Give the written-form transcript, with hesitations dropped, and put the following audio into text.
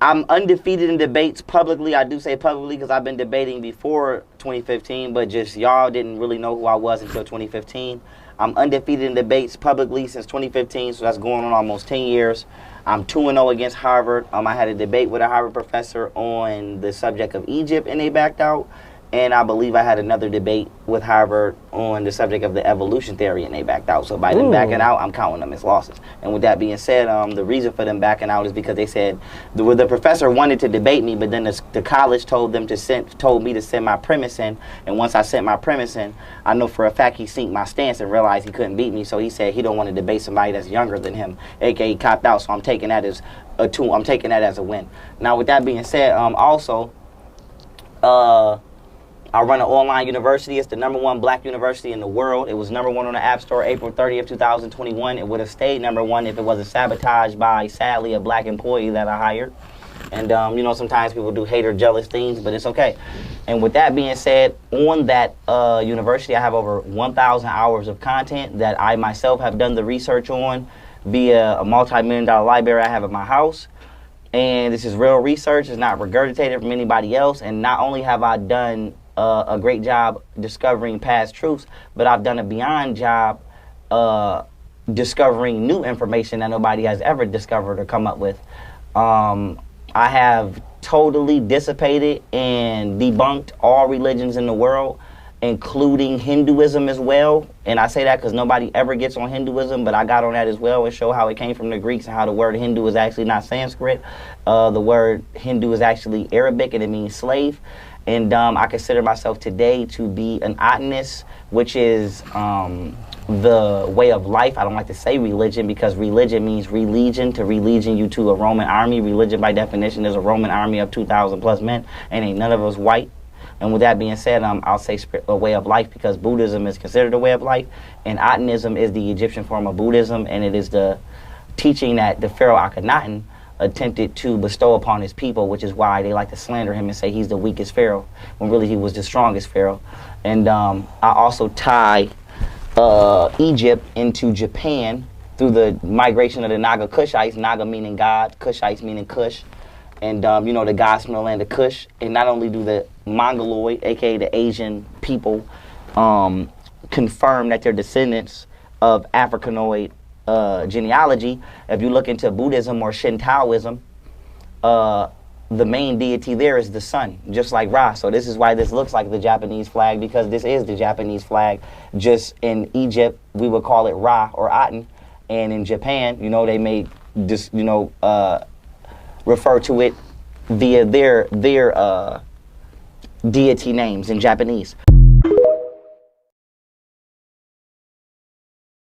I'm undefeated in debates publicly. I do say publicly because I've been debating before 2015, but just y'all didn't really know who I was until 2015. I'm undefeated in debates publicly since 2015, so that's going on almost 10 years. I'm 2-0 against Harvard. I had a debate with a Harvard professor on the subject of Egypt, and they backed out. And I believe I had another debate with Harvard on the subject of the evolution theory, and they backed out. So by them backing out, I'm counting them as losses. And with that being said, the reason for them backing out is because they said the professor wanted to debate me, but then the college told me to send my premise in. And once I sent my premise in, I know for a fact he synced my stance and realized he couldn't beat me. So he said he don't want to debate somebody that's younger than him, aka copped out. So I'm taking that as a tool. I'm taking that as a win. Now with that being said, I run an online university. It's the #1 black university in the world. It was #1 on the App Store April 30th, 2021. It would have stayed #1 if it wasn't sabotaged by, sadly, a black employee that I hired. And, sometimes people do hate or jealous things, but it's okay. And with that being said, on that university, I have over 1,000 hours of content that I myself have done the research on via a multi-million-dollar library I have at my house. And this is real research. It's not regurgitated from anybody else. And not only have I done a great job discovering past truths, but I've done a beyond job discovering new information that nobody has ever discovered or come up with. I have totally dissipated and debunked all religions in the world, including Hinduism as well. And I say that because nobody ever gets on Hinduism, but I got on that as well and show how it came from the Greeks and how the word Hindu is actually not Sanskrit. The word Hindu is actually Arabic, and it means slave. And I consider myself today to be an Atenist, which is the way of life. I don't like to say religion because religion means religion. To religion you to a Roman army. Religion by definition is a Roman army of 2,000 plus men, and ain't none of us white. And with that being said, I'll say a way of life because Buddhism is considered a way of life, and Atenism is the Egyptian form of Buddhism, and it is the teaching that the Pharaoh Akhenaten attempted to bestow upon his people, which is why they like to slander him and say he's the weakest pharaoh, when really he was the strongest pharaoh. And I also tie Egypt into Japan through the migration of the Naga Kushites, Naga meaning God, Kushites meaning Kush, and the gods from the land of Kush. And not only do the Mongoloid, aka the Asian people, confirm that they're descendants of Africanoid genealogy. If you look into Buddhism or Shintoism, the main deity there is the sun, just like Ra. So this is why this looks like the Japanese flag, because this is the Japanese flag. Just in Egypt, we would call it Ra or Aten, and in Japan, they may just refer to it via their deity names in Japanese.